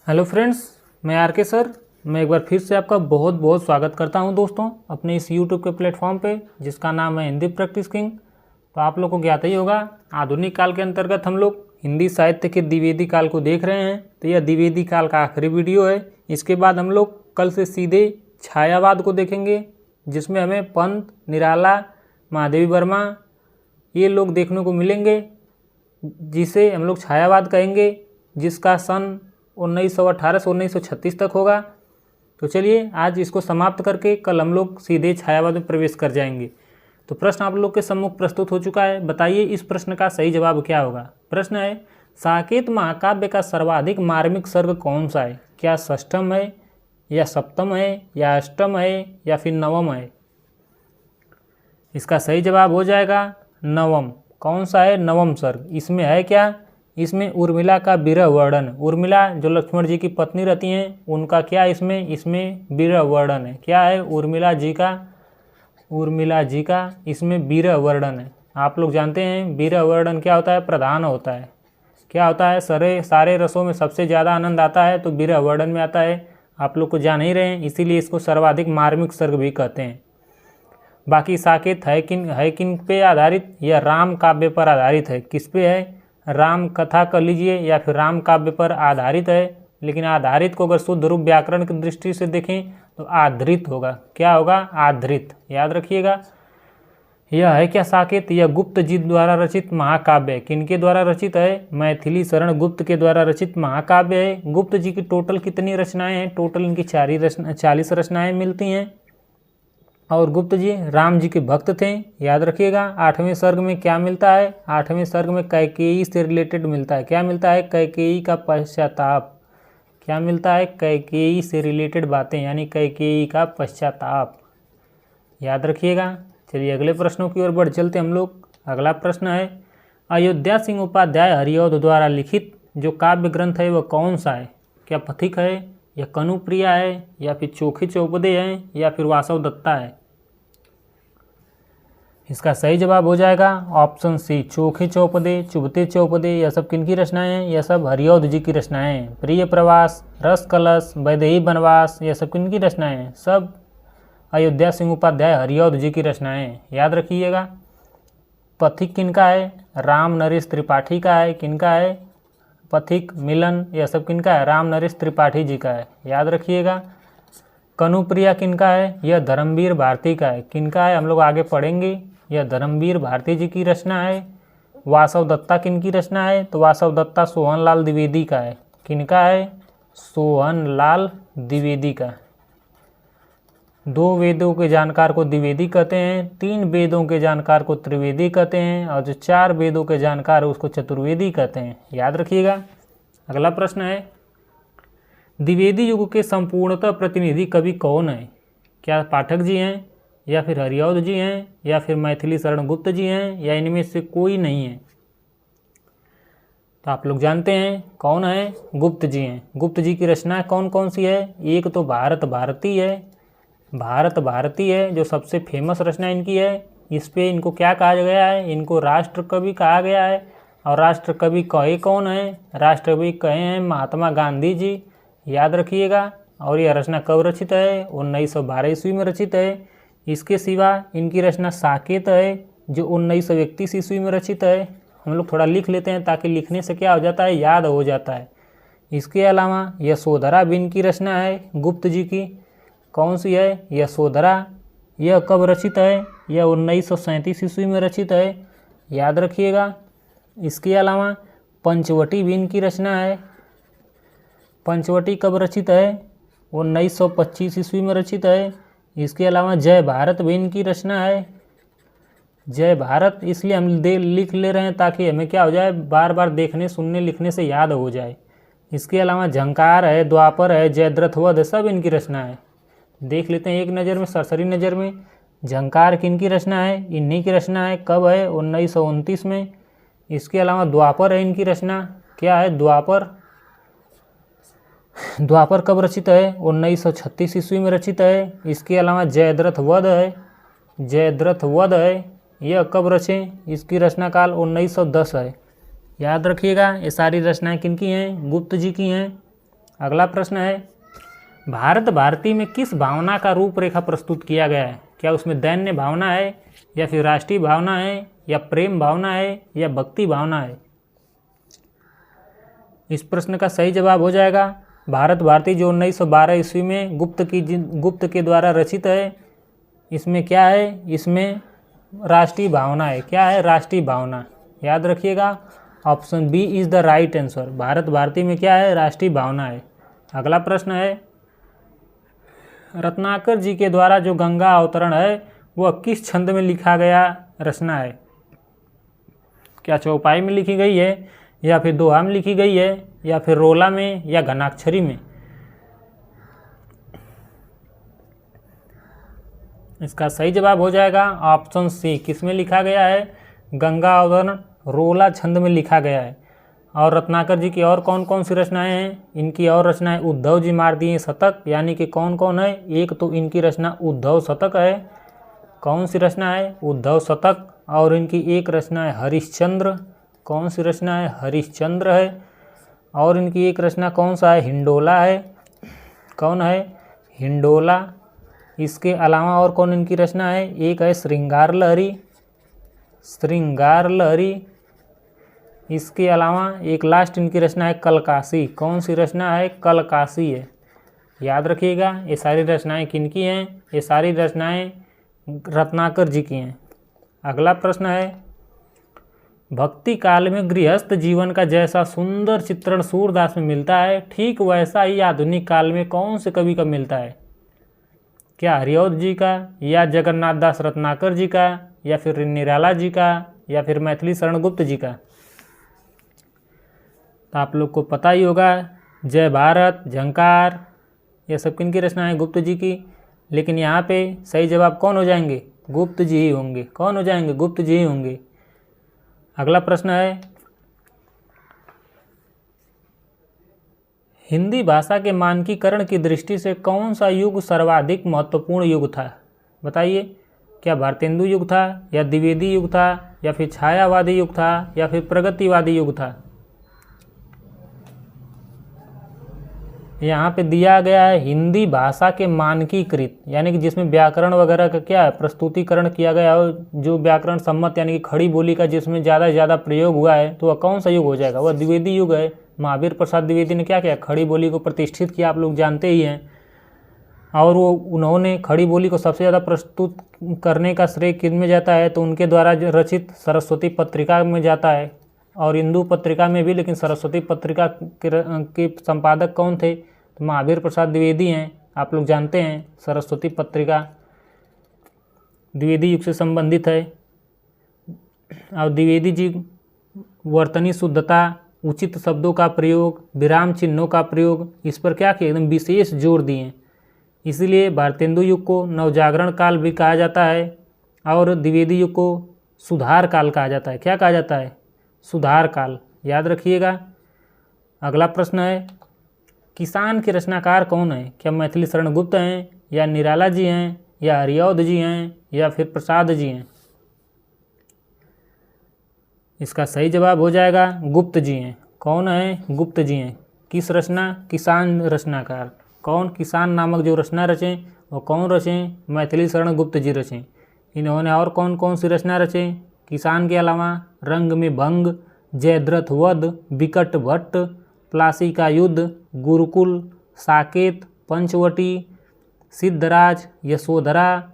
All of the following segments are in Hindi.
हेलो फ्रेंड्स, मैं आर के सर। मैं एक बार फिर से आपका बहुत बहुत स्वागत करता हूं दोस्तों अपने इस यूट्यूब के प्लेटफॉर्म पे जिसका नाम है हिंदी प्रैक्टिस किंग। तो आप लोगों को ज्ञात ही होगा, आधुनिक काल के अंतर्गत हम लोग हिंदी साहित्य के द्विवेदी काल को देख रहे हैं। तो यह द्विवेदी काल का आखिरी वीडियो है। इसके बाद हम लोग कल से सीधे छायावाद को देखेंगे, जिसमें हमें पंत, निराला, महादेवी वर्मा ये लोग देखने को मिलेंगे, जिसे हम लोग छायावाद कहेंगे, जिसका सन 1918 से 1936 तक होगा। तो चलिए आज इसको समाप्त करके कल हम लोग सीधे छायावाद में प्रवेश कर जाएंगे। तो प्रश्न आप लोग के सम्मुख प्रस्तुत हो चुका है। बताइए इस प्रश्न का सही जवाब क्या होगा। प्रश्न है, साकेत महाकाव्य का सर्वाधिक मार्मिक सर्ग कौन सा है? क्या षष्ठम है, या सप्तम है, या अष्टम है, या फिर नवम है? इसका सही जवाब हो जाएगा नवम। कौन सा है? नवम सर्ग। इसमें है क्या? इसमें उर्मिला का विरह वर्णन। उर्मिला जो लक्ष्मण जी की पत्नी रहती हैं, उनका क्या इसमें विरह वर्णन है। क्या है? उर्मिला जी का इसमें विरह वर्णन है। आप लोग जानते हैं विरह वर्णन क्या होता है? प्रधान होता है। क्या होता है? सारे रसों में सबसे ज़्यादा आनंद आता है तो विरह वर्णन में आता है। आप लोग को जान ही रहे हैं, इसीलिए इसको सर्वाधिक मार्मिक सर्ग भी कहते हैं। बाकी साकेत है किन पे आधारित? या राम काव्य पर आधारित है। किस पे है? राम कथा कर लीजिए या फिर राम काव्य पर आधारित है। लेकिन आधारित को अगर शुद्ध रूप व्याकरण की दृष्टि से देखें तो आधृत होगा। क्या होगा? आधृत। याद रखिएगा। यह है क्या साकेत? यह गुप्त जी द्वारा रचित महाकाव्य है। किनके द्वारा रचित है? मैथिली शरण गुप्त के द्वारा रचित महाकाव्य है। गुप्त जी की टोटल कितनी रचनाएं हैं? टोटल इनकी 40 रचनाएं मिलती हैं। और गुप्त जी राम जी के भक्त थे। याद रखिएगा। 8वें सर्ग में क्या मिलता है? 8वें सर्ग में कैकेयी से रिलेटेड मिलता है। क्या मिलता है? कैकेयी का पश्चाताप। क्या मिलता है? कैकेयी से रिलेटेड बातें, यानी कैकेयी का पश्चाताप। याद रखिएगा। चलिए अगले प्रश्नों की ओर बढ़ चलते हम लोग। अगला प्रश्न है, अयोध्या सिंह उपाध्याय हरिऔध द्वारा लिखित जो काव्य ग्रंथ है वह कौन सा है? क्या पथिक है, या कनुप्रिया है, या फिर चोखे चौपदे हैं, या फिर वासव दत्ता है? इसका सही जवाब हो जाएगा ऑप्शन सी, चोखे चौपदे, चुभते चौपदे। यह सब किनकी रचनाएं हैं? यह सब हरिऔध जी की रचनाएं हैं। प्रिय प्रवास, रस कलश, वैदेही वनवास, यह सब किनकी रचनाएं हैं? सब अयोध्या सिंह उपाध्याय हरिऔध जी की रचनाएं हैं। याद रखिएगा। पथिक किनका है? राम नरेश त्रिपाठी का है। किनका है? पथिक, मिलन, यह सब किनका है? राम नरेश त्रिपाठी जी का है। याद रखिएगा। कनुप्रिया किनका है? यह धर्मवीर भारती का है। किनका है? हम लोग आगे पढ़ेंगे। यह धर्मवीर भारती जी की रचना है। वासव दत्ता किनकी रचना है? तो वासव दत्ता सोहनलाल द्विवेदी का है। किनका है? सोहनलाल द्विवेदी का। 2 वेदों के जानकार को द्विवेदी कहते हैं, 3 वेदों के जानकार को त्रिवेदी कहते हैं, और जो 4 वेदों के जानकार है उसको चतुर्वेदी कहते हैं। याद रखिएगा। अगला प्रश्न है, द्विवेदी युग के संपूर्णतः प्रतिनिधि कवि कौन है? क्या पाठक जी हैं, या फिर हरिऔध जी हैं, या फिर मैथिली शरण गुप्त जी हैं, या इनमें से कोई नहीं है? तो आप लोग जानते हैं कौन है? गुप्त जी हैं। गुप्त जी की रचनाएं कौन कौन सी है? एक तो भारत भारती है। भारत भारती है जो सबसे फेमस रचना इनकी है। इस पे इनको क्या कहा गया है? इनको राष्ट्र कवि कहा गया है। और राष्ट्र कवि कहे कौन है? राष्ट्र कवि कहे हैं महात्मा गांधी जी। याद रखिएगा। और यह रचना कब रचित है? 1912 ईस्वी में रचित है। इसके सिवा इनकी रचना साकेत है जो 1931 ईस्वी में रचित है। हम लोग थोड़ा लिख लेते हैं ताकि लिखने से क्या हो जाता है? याद हो जाता है। इसके अलावा यशोधरा भी इनकी रचना है गुप्त जी की। कौन सी है? यशोधरा। यह कब रचित है? यह 1937 ईस्वी में रचित है। याद रखिएगा। इसके अलावा पंचवटी भी इनकी रचना है। पंचवटी कब रचित है? 1925 ईस्वी में रचित है। इसके अलावा जय भारत भी इनकी रचना है। जय भारत इसलिए हम लिख ले रहे हैं ताकि हमें क्या हो जाए? बार बार देखने, सुनने, लिखने से याद हो जाए। इसके अलावा झंकार है, द्वापर है, जयद्रथ वध, सब इनकी रचना है। देख लेते हैं एक नज़र में, सरसरी नज़र में। झंकार किनकी रचना है? इन्हीं की रचना है। कब है? 1929 में। इसके अलावा द्वापर है इनकी रचना। क्या है? द्वापर। द्वापर कब रचित है? 1936 ईस्वी में रचित है। इसके अलावा जयद्रथ वध है। जयद्रथ वध है, यह कब रचे? इसकी रचना काल 1910 है। याद रखिएगा। ये सारी रचनाएं किनकी हैं? गुप्त जी की हैं। अगला प्रश्न है, भारत भारती में किस भावना का रूपरेखा प्रस्तुत किया गया है? क्या उसमें दैन्य भावना है, या फिर राष्ट्रीय भावना है, या प्रेम भावना है, या भक्ति भावना है? इस प्रश्न का सही जवाब हो जाएगा भारत भारती, जो 1912 ईस्वी में गुप्त के द्वारा रचित है। इसमें क्या है? इसमें राष्ट्रीय भावना है। क्या है? राष्ट्रीय भावना। याद रखिएगा, option B is the right answer. Bharat Bharati में क्या है? राष्ट्रीय भावना है। अगला प्रश्न है, रत्नाकर जी के द्वारा जो गंगा अवतरण है वह किस छंद में लिखा गया रचना है? क्या चौपाई में लिखी गई है, या फिर दोहा में लिखी गई है, या फिर रोला में, या घनाक्षरी में? इसका सही जवाब हो जाएगा ऑप्शन सी। किस में लिखा गया है? गंगा अवतरण रोला छंद में लिखा गया है। और रत्नाकर जी की और कौन कौन सी रचनाएं हैं? इनकी और रचनाएं उद्धव जी मार दिए शतक, यानी कि कौन कौन है? एक तो इनकी रचना उद्धव शतक है। कौन सी रचना है? उद्धव शतक। और इनकी एक रचना है हरिश्चंद्र। कौन सी रचना है? हरिश्चंद्र है। और इनकी एक रचना कौन सा है? हिंडोला है। कौन है? हिंडोला। इसके अलावा और कौन इनकी रचना है? एक है श्रृंगार लहरी। श्रृंगार लहरी। इसके अलावा एक लास्ट इनकी रचना है कलकासी। कौन सी रचना है? कलकासी है। याद रखिएगा, ये सारी रचनाएं किनकी हैं? ये सारी रचनाएं रत्नाकर जी की हैं। अगला प्रश्न है, भक्ति काल में गृहस्थ जीवन का जैसा सुंदर चित्रण सूरदास में मिलता है, ठीक वैसा ही आधुनिक काल में कौन से कवि का मिलता है? क्या हरिऔध जी का, या जगन्नाथ दास रत्नाकर जी का, या फिर निराला जी का, या फिर मैथिली शरण गुप्त जी का? तो आप लोग को पता ही होगा, जय भारत, झंकार, ये सब किनकी रचना है? गुप्त जी की। लेकिन यहाँ पे सही जवाब कौन हो जाएंगे? गुप्त जी ही होंगे। कौन हो जाएंगे? गुप्त जी ही होंगे। अगला प्रश्न है, हिंदी भाषा के मानकीकरण की दृष्टि से कौन सा युग सर्वाधिक महत्वपूर्ण युग था? बताइए, क्या भारतेंदु युग था, या द्विवेदी युग था, या फिर छायावादी युग था, या फिर प्रगतिवादी युग था? यहाँ पे दिया गया है हिंदी भाषा के मानकीकृत, यानी कि जिसमें व्याकरण वगैरह का क्या है? प्रस्तुतिकरण किया गया हो, जो व्याकरण सम्मत यानी कि खड़ी बोली का जिसमें ज़्यादा से ज़्यादा प्रयोग हुआ है, तो वह कौन सा युग हो जाएगा? वह द्विवेदी युग है। महावीर प्रसाद द्विवेदी ने क्या किया? खड़ी बोली को प्रतिष्ठित किया, आप लोग जानते ही हैं। और वो उन्होंने खड़ी बोली को सबसे ज़्यादा प्रस्तुत करने का श्रेय किन में जाता है? तो उनके द्वारा रचित सरस्वती पत्रिका में जाता है, और हिंदू पत्रिका में भी। लेकिन सरस्वती पत्रिका के संपादक कौन थे? तो महावीर प्रसाद द्विवेदी हैं। आप लोग जानते हैं सरस्वती पत्रिका द्विवेदी युग से संबंधित है। और द्विवेदी जी वर्तनी शुद्धता, उचित शब्दों का प्रयोग, विराम चिन्हों का प्रयोग, इस पर क्या किया? एकदम विशेष जोर दिए। इसीलिए भारतेंदु युग को नवजागरण काल भी कहा जाता है, और द्विवेदी युग को सुधार काल कहा जाता है। क्या कहा जाता है? सुधार काल। याद रखिएगा। अगला प्रश्न है, किसान के रचनाकार कौन है? क्या मैथिली शरण गुप्त हैं, या निराला जी हैं, या हरिऔध जी हैं, या फिर प्रसाद जी हैं? इसका सही जवाब हो जाएगा गुप्त जी हैं। कौन है? गुप्त जी हैं। किस रचना? किसान रचनाकार। कौन? किसान नामक जो रचना रचें, वो कौन रचें? मैथिली शरण गुप्त जी रचें। इन्होंने और कौन कौन सी रचना रचें किसान के अलावा? रंग में भंग, जयद्रथ वध, विकट भट्ट, प्लासी का युद्ध, गुरुकुल, साकेत, पंचवटी, सिद्धराज, यशोधरा,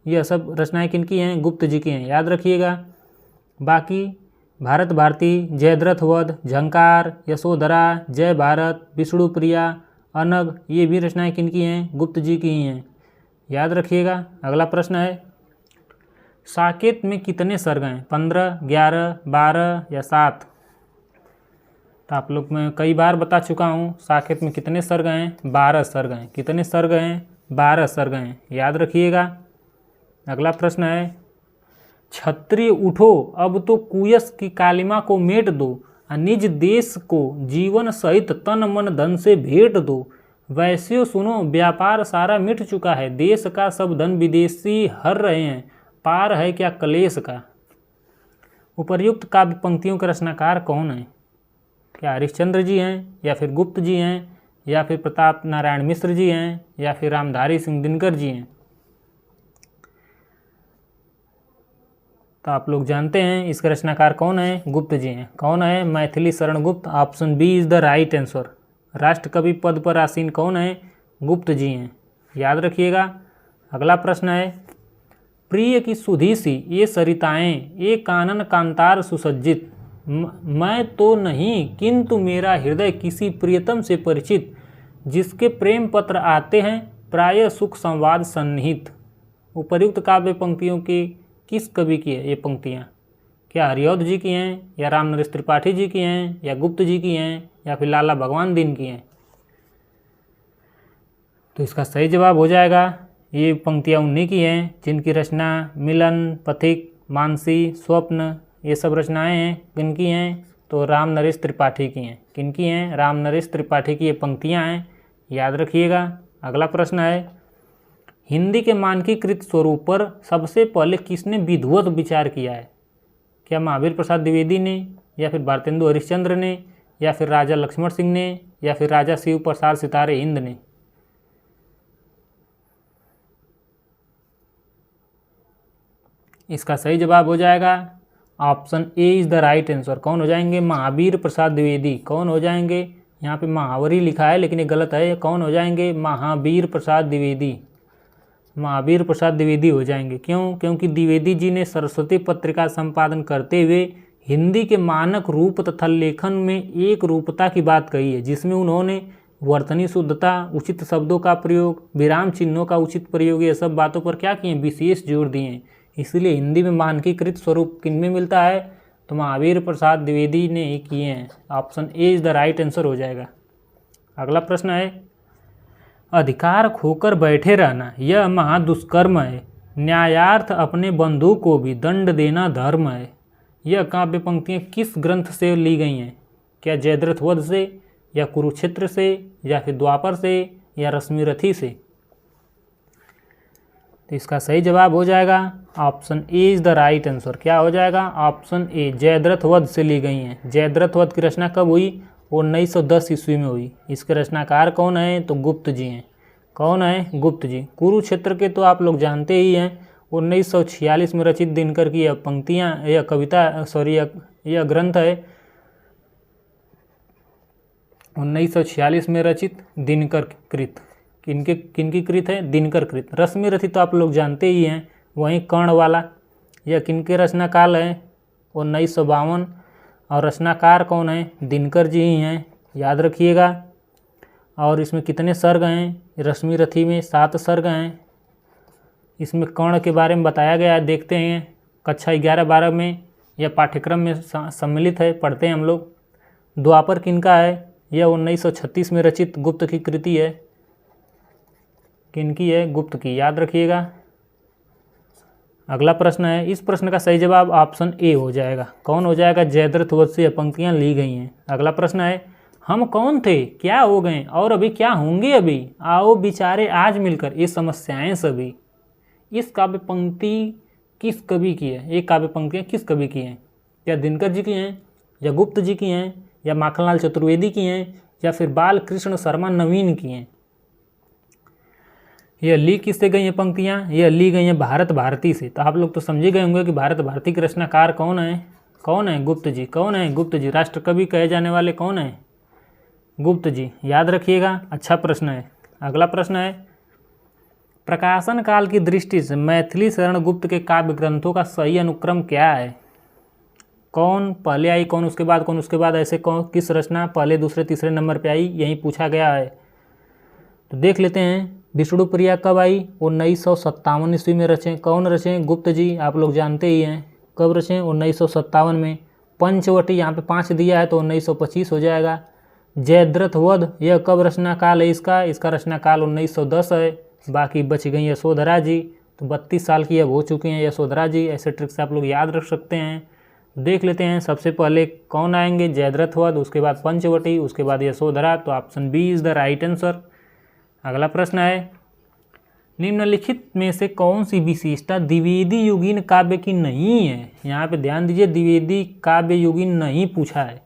यह सब रचनाएं किनकी हैं? गुप्त जी की हैं। याद रखिएगा। बाकी भारत भारती, जयद्रथ वध, झंकार, यशोधरा, जय भारत, विष्णुप्रिया, अनग, ये भी रचनाएं किनकी हैं? गुप्त जी की ही हैं। याद रखिएगा। अगला प्रश्न है, साकेत में कितने सर्ग हैं? 15, 11, 12 या 7? तो आप लोग मैं कई बार बता चुका हूँ, साकेत में कितने सर्ग हैं? 12 सर्ग हैं। कितने सर्ग हैं? 12 सर्ग हैं। याद रखिएगा। अगला प्रश्न है, क्षत्रिय उठो, अब तो कुयस की कालिमा को मेट दो, निज देश को जीवन सहित तन मन धन से भेंट दो। वैश्यो सुनो, व्यापार सारा मिट चुका है, देश का सब धन विदेशी हर रहे हैं, पार है क्या कलेश का। उपर्युक्त काव्य पंक्तियों के रचनाकार कौन है? क्या हरिश्चंद्र जी हैं, या फिर गुप्त जी हैं, या फिर प्रताप नारायण मिश्र जी हैं, या फिर रामधारी सिंह दिनकर जी हैं? तो आप लोग जानते हैं इसके रचनाकार कौन है, गुप्त जी हैं। कौन है, Maithili Sharan Gupt. Option B is the right answer. राष्ट्रकवि पद पर आसीन कौन है, गुप्त जी हैं, याद रखिएगा। अगला प्रश्न है, प्रिय की सुधी सी ये सरिताएं, ये कानन कांतार सुसज्जित, मैं तो नहीं किंतु मेरा हृदय किसी प्रियतम से परिचित, जिसके प्रेम पत्र आते हैं प्राय सुख संवाद सन्निहित। उपर्युक्त काव्य पंक्तियों की किस कवि की है ये पंक्तियाँ? क्या हरिऔध जी की हैं, या रामनरेश त्रिपाठी जी की हैं, या गुप्त जी की हैं, या फिर लाला भगवान दीन की हैं? तो इसका सही जवाब हो जाएगा, ये पंक्तियाँ उन्हीं की हैं जिनकी रचना मिलन, पथिक, मानसी, स्वप्न ये सब रचनाएं हैं। किनकी हैं? तो रामनरेश त्रिपाठी की हैं। किनकी हैं? रामनरेश त्रिपाठी की ये पंक्तियाँ हैं, याद रखिएगा। अगला प्रश्न है, हिंदी के मानकीकृत स्वरूप पर सबसे पहले किसने विधिवत विचार किया है? क्या महावीर प्रसाद द्विवेदी ने, या फिर भारतेंदु हरिश्चंद्र ने, या फिर राजा लक्ष्मण सिंह ने, या फिर राजा शिव प्रसाद सितारे हिंद ने? इसका सही जवाब हो जाएगा option A is the right answer. कौन हो जाएंगे? महावीर प्रसाद द्विवेदी। कौन हो जाएंगे? यहाँ पे महावरी लिखा है लेकिन ये गलत है। कौन हो जाएंगे? महावीर प्रसाद द्विवेदी। महावीर प्रसाद द्विवेदी हो जाएंगे। क्यों? क्योंकि द्विवेदी जी ने सरस्वती पत्रिका संपादन करते हुए हिंदी के मानक रूप तथा लेखन में एक रूपता की बात कही है, जिसमें उन्होंने वर्तनी शुद्धता, उचित शब्दों का प्रयोग, विराम चिन्हों का उचित प्रयोग, ये सब बातों पर क्या किए? विशेष जोर दिए हैं। इसलिए हिंदी में मानकीकृत स्वरूप किन में मिलता है? तो महावीर प्रसाद द्विवेदी ने ही किए हैं। Option A is the right answer हो जाएगा। अगला प्रश्न है, अधिकार खोकर बैठे रहना यह महादुष्कर्म है, न्यायार्थ अपने बंधु को भी दंड देना धर्म है। यह काव्य पंक्तियाँ किस ग्रंथ से ली गई हैं? क्या जयद्रथ वध से, या कुरुक्षेत्र से, या फिर द्वापर से, या रश्मिरथी से? तो इसका सही जवाब हो जाएगा option A is the right answer. क्या हो जाएगा? ऑप्शन ए, जयद्रथ वध से ली गई हैं। जयद्रथ वध की रचना कब हुई? 1910 ईस्वी में हुई। इसके रचनाकार कौन है? तो गुप्त जी हैं। कौन है? गुप्त जी। कुरुक्षेत्र के तो आप लोग जानते ही हैं, 1946 में रचित दिनकर की यह पंक्तियाँ, यह कविता, सॉरी यह ग्रंथ है 1946 में रचित दिनकर कृत। किनकी कृत है? दिनकर कृत। रश्मिरथी तो आप लोग जानते ही हैं, वहीं कर्ण वाला। यह किनके रचना काल है? 1952। और रचनाकार कौन है? दिनकर जी ही हैं, याद रखिएगा। और इसमें कितने सर्ग हैं? रश्मिरथी में 7 सर्ग हैं। इसमें कर्ण के बारे में बताया गया है, देखते हैं कक्षा 11-12 में यह पाठ्यक्रम में सम्मिलित है, पढ़ते हैं हम लोग। द्वापर किनका है? यह 1936 में रचित गुप्त की कृति है। किनकी है? गुप्त की, याद रखिएगा। अगला प्रश्न है, इस प्रश्न का सही जवाब ऑप्शन ए हो जाएगा। कौन हो जाएगा? जयद्रथ वध से यह पंक्तियाँ ली गई हैं। अगला प्रश्न है, हम कौन थे, क्या हो गए और अभी क्या होंगे अभी, आओ विचारे आज मिलकर ये समस्याएं सभी। इस काव्य पंक्ति किस कवि की है? ये काव्य पंक्तियाँ किस कवि की हैं? या दिनकर जी की हैं, या गुप्त जी की हैं, या माखनलाल चतुर्वेदी की हैं, या फिर बाल कृष्ण शर्मा नवीन की हैं? यह ली किससे गई हैं पंक्तियाँ? यह ली गई हैं भारत भारती से। तो आप लोग तो समझ गए होंगे कि भारत भारती के रचनाकार कौन है? कौन है? गुप्त जी। कौन है? गुप्त जी। राष्ट्रकवि कहे जाने वाले कौन है? गुप्त जी, याद रखिएगा। अच्छा प्रश्न है। अगला प्रश्न है, प्रकाशन काल की दृष्टि से मैथिली शरण गुप्त के काव्य ग्रंथों का सही अनुक्रम क्या है? कौन पहले आई, कौन उसके बाद, कौन उसके बाद, ऐसे कौन किस रचना पहले दूसरे तीसरे नंबर पे आई, यही पूछा गया है। तो देख लेते हैं, विष्णुप्रिया कब आई? 1957 ईस्वी में रचे। कौन रचे? गुप्त जी, आप लोग जानते ही हैं। कब रचे? 1957 में। पंचवटी यहाँ पे 5 दिया है तो 1925 हो जाएगा। जयद्रथ वध, यह कब रचना काल है इसका? इसका रचना काल 1910 है। बाकी बच गई यशोधरा जी, तो 32 साल की अब हो चुकी हैं यशोधरा जी। ऐसे ट्रिक से आप लोग याद रख सकते हैं। देख लेते हैं, सबसे पहले कौन आएंगे? जयद्रथ वध, उसके बाद पंचवटी, उसके बाद यशोधरा। तो option B is the right answer. अगला प्रश्न है, निम्नलिखित में से कौन सी विशेषता द्विवेदी युगीन काव्य की नहीं है? यहाँ पे ध्यान दीजिए, द्विवेदी काव्य युगीन नहीं पूछा है।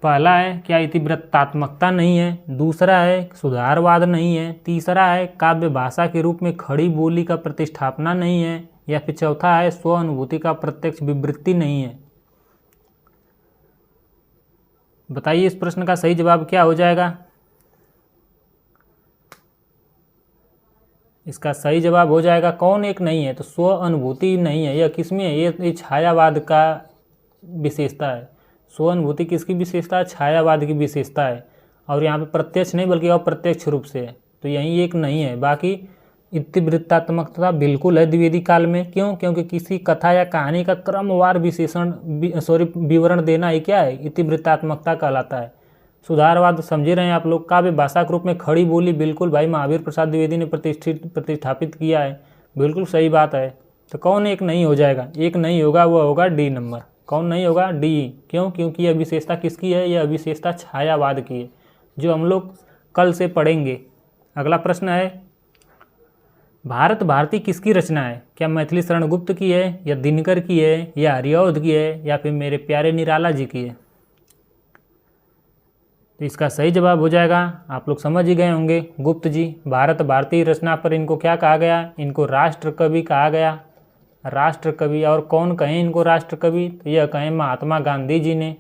पहला है क्या इतिवृत्तात्मकता नहीं है, दूसरा है सुधारवाद नहीं है, तीसरा है काव्य भाषा के रूप में खड़ी बोली का प्रतिष्ठापना नहीं है, या फिर चौथा है स्व अनुभूति का प्रत्यक्ष विवृत्ति नहीं है। बताइए इस प्रश्न का सही जवाब क्या हो जाएगा। इसका सही जवाब हो जाएगा कौन एक नहीं है, तो स्व अनुभूति नहीं है। यह किसमें है, ये छायावाद का विशेषता है। स्व अनुभूति किसकी विशेषता है, छायावाद की विशेषता है। और यहाँ पे प्रत्यक्ष नहीं बल्कि अप्रत्यक्ष रूप से है, तो यही एक नहीं है। बाकी इतिवृत्तात्मकता बिल्कुल है द्विवेदी काल में। क्यों, क्योंकि किसी कथा या कहानी का क्रमवार विवरण देना ही क्या है, इतिवृत्तात्मकता कहलाता है। सुधारवाद समझे रहे हैं आप लोग, काव्य भाषा के रूप में खड़ी बोली बिल्कुल भाई महावीर प्रसाद द्विवेदी ने प्रतिष्ठापित किया है, बिल्कुल सही बात है। तो कौन एक नहीं हो जाएगा, एक नहीं होगा, वह होगा डी नंबर। कौन नहीं होगा, डी। क्यों, क्योंकि यह विशेषता किसकी है, यह विशेषता छायावाद की है, जो हम लोग कल से पढ़ेंगे। अगला प्रश्न है भारत भारती किसकी रचना है, क्या मैथिली शरण गुप्त की है, या दिनकर की है, या हरिऔध की है, या फिर मेरे प्यारे निराला जी की है। तो इसका सही जवाब हो जाएगा, आप लोग समझ ही गए होंगे, गुप्त जी। भारत भारती रचना पर इनको क्या कहा गया, इनको राष्ट्र कवि कहा गया, राष्ट्र कवि। और कौन कहें इनको राष्ट्र कवि, तो यह कहें महात्मा गांधी जी ने।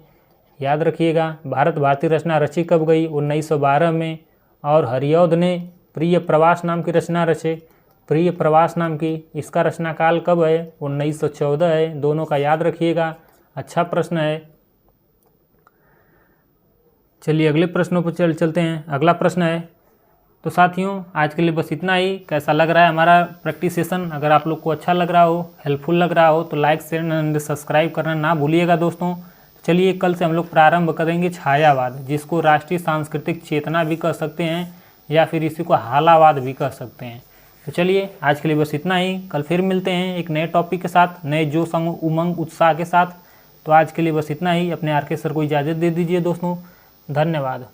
याद रखिएगा, भारत भारती रचना रची कब गई, 1912 में। और हरिऔध ने प्रिय प्रवास नाम की रचना रचे, प्रिय प्रवास नाम की। इसका रचना काल कब है, 1914 है। दोनों का याद रखिएगा, अच्छा प्रश्न है। चलिए अगले प्रश्नों पर चलते हैं। अगला प्रश्न है, तो साथियों आज के लिए बस इतना ही। कैसा लग रहा है हमारा प्रैक्टिस सेशन, अगर आप लोग को अच्छा लग रहा हो, हेल्पफुल लग रहा हो, तो लाइक शेयर एंड सब्सक्राइब करना ना भूलिएगा दोस्तों। चलिए कल से हम लोग प्रारंभ करेंगे छायावाद, जिसको राष्ट्रीय सांस्कृतिक चेतना भी कह सकते हैं, या फिर इसी को हालावाद भी कह सकते हैं। तो चलिए आज के लिए बस इतना ही, कल फिर मिलते हैं एक नए टॉपिक के साथ, नए जोश उमंग उत्साह के साथ। तो आज के लिए बस इतना ही, अपने आर के सर को इजाज़त दे दीजिए दोस्तों, धन्यवाद।